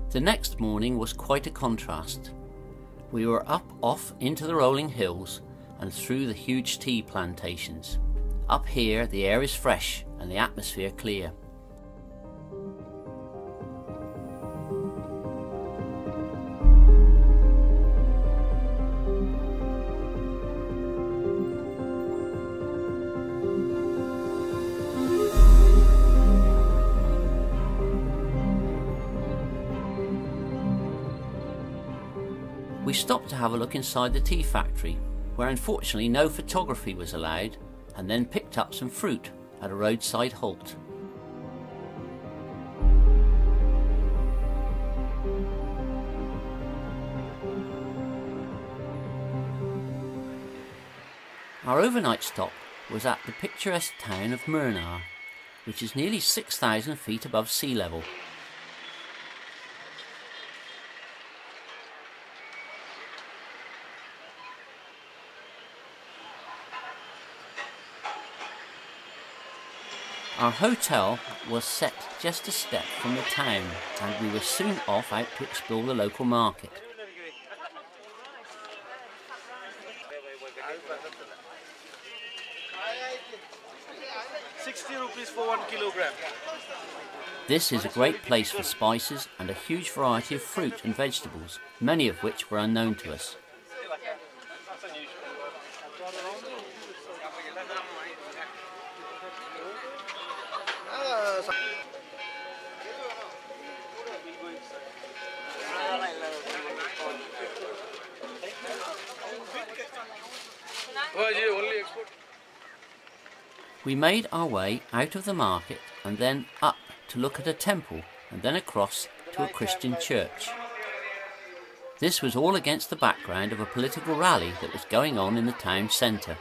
The next morning was quite a contrast. We were up off into the rolling hills and through the huge tea plantations. Up here the air is fresh and the atmosphere clear. We stopped to have a look inside the tea factory, where unfortunately no photography was allowed, and then picked up some fruit at a roadside halt. Our overnight stop was at the picturesque town of Myrnar, which is nearly 6,000 feet above sea level. Our hotel was set just a step from the town, and we were soon off out to explore the local market. ₹60 for 1 kilogram. This is a great place for spices and a huge variety of fruit and vegetables, many of which were unknown to us. We made our way out of the market and then up to look at a temple and then across to a Christian church. This was all against the background of a political rally that was going on in the town centre.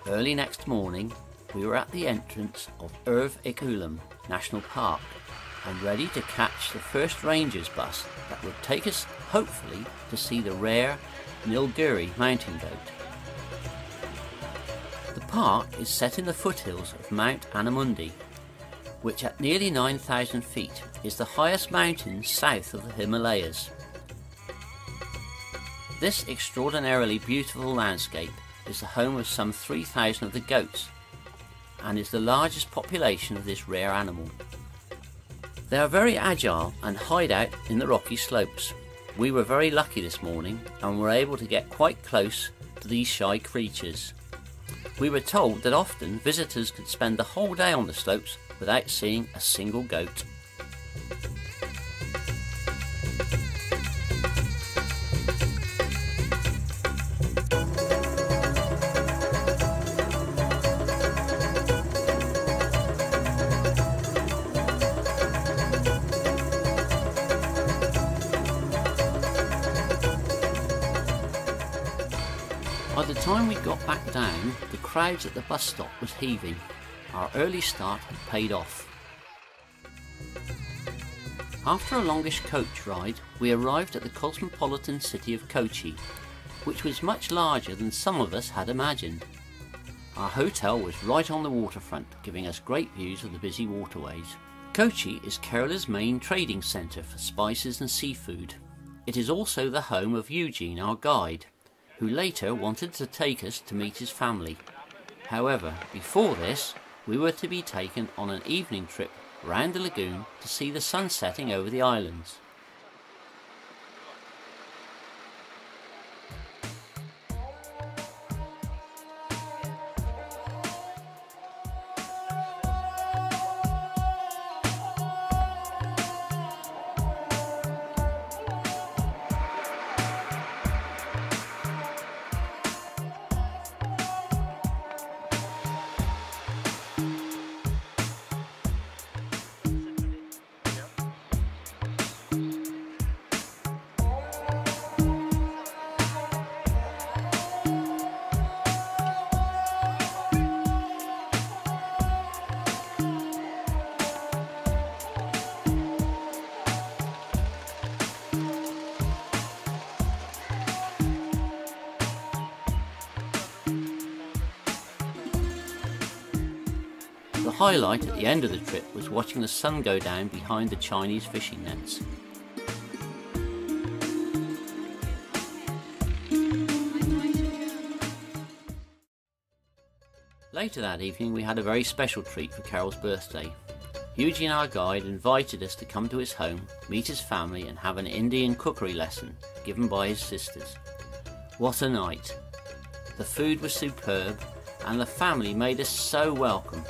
Early next morning, we were at the entrance of Erf-ik-Ulam National Park and ready to catch the first ranger's bus that would take us, hopefully, to see the rare Nilgiri mountain goat. The park is set in the foothills of Mount Anamundi, which at nearly 9,000 feet is the highest mountain south of the Himalayas. This extraordinarily beautiful landscape is the home of some 3,000 of the goats and is the largest population of this rare animal. They are very agile and hide out in the rocky slopes. We were very lucky this morning and were able to get quite close to these shy creatures. We were told that often visitors could spend the whole day on the slopes without seeing a single goat. By the time we got back down, the crowds at the bus stop was heaving. Our early start had paid off. After a longish coach ride, we arrived at the cosmopolitan city of Kochi, which was much larger than some of us had imagined. Our hotel was right on the waterfront, giving us great views of the busy waterways. Kochi is Kerala's main trading centre for spices and seafood. It is also the home of Eugene, our guide, who later wanted to take us to meet his family. However, before this, we were to be taken on an evening trip round the lagoon to see the sun setting over the islands. highlight at the end of the trip was watching the sun go down behind the Chinese fishing nets. Later that evening we had a very special treat for Carol's birthday. Eugene, our guide, invited us to come to his home, meet his family and have an Indian cookery lesson given by his sisters. What a night! The food was superb and the family made us so welcome.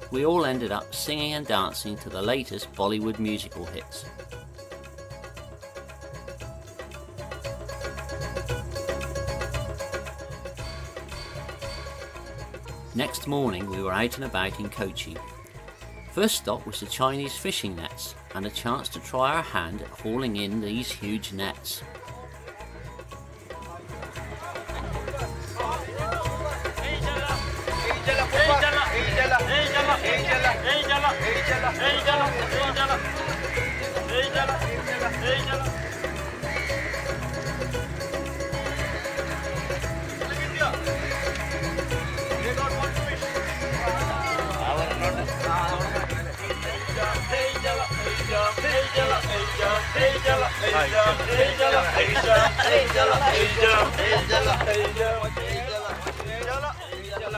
We all ended up singing and dancing to the latest Bollywood musical hits. Next morning we were out and about in Kochi. First stop was the Chinese fishing nets and a chance to try our hand at hauling in these huge nets.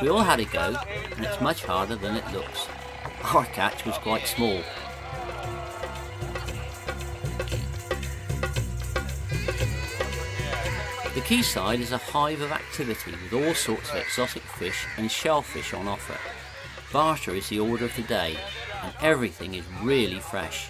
We all had a go, and it's much harder than it looks. Our catch was quite small. The quayside is a hive of activity with all sorts of exotic fish and shellfish on offer. Barter is the order of the day, and everything is really fresh.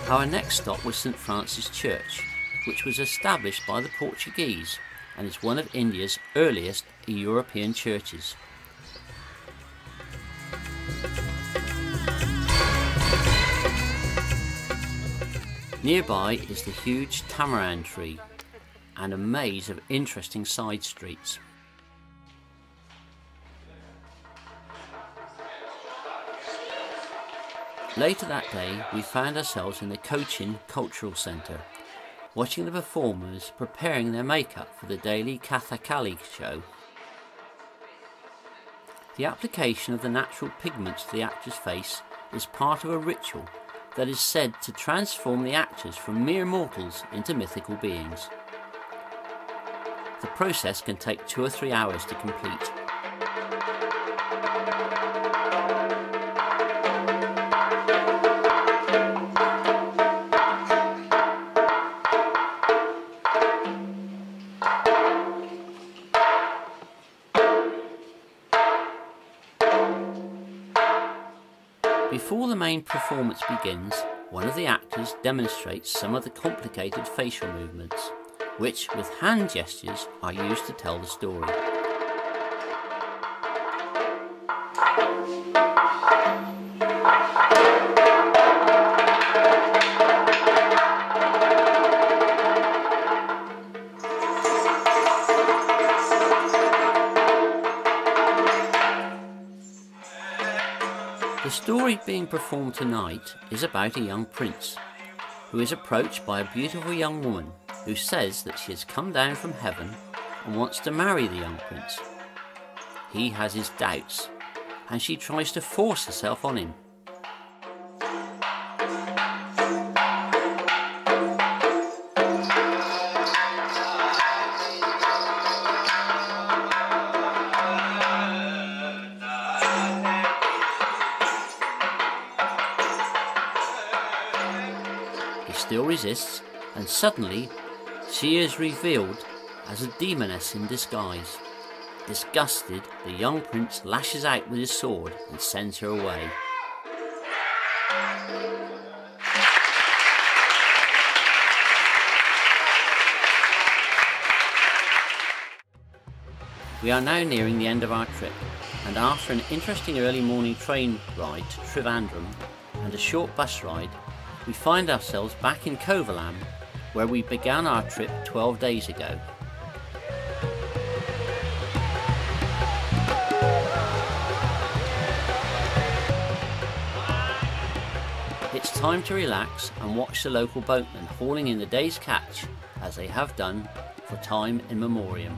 Our next stop was St Francis Church, which was established by the Portuguese and is one of India's earliest European churches. Nearby is the huge tamarind tree and a maze of interesting side streets. Later that day we found ourselves in the Cochin Cultural Centre, watching the performers preparing their makeup for the daily Kathakali show. The application of the natural pigments to the actor's face is part of a ritual that is said to transform the actors from mere mortals into mythical beings. The process can take 2 or 3 hours to complete. Before the main performance begins, one of the actors demonstrates some of the complicated facial movements, which, with hand gestures, are used to tell the story. The story being performed tonight is about a young prince who is approached by a beautiful young woman who says that she has come down from heaven and wants to marry the young prince. He has his doubts and she tries to force herself on him. Still resists, and suddenly she is revealed as a demoness in disguise. Disgusted, the young prince lashes out with his sword and sends her away. We are now nearing the end of our trip, and after an interesting early morning train ride to Trivandrum and a short bus ride, we find ourselves back in Kovalam, where we began our trip 12 days ago. it's time to relax and watch the local boatmen hauling in the day's catch, as they have done for time in memoriam.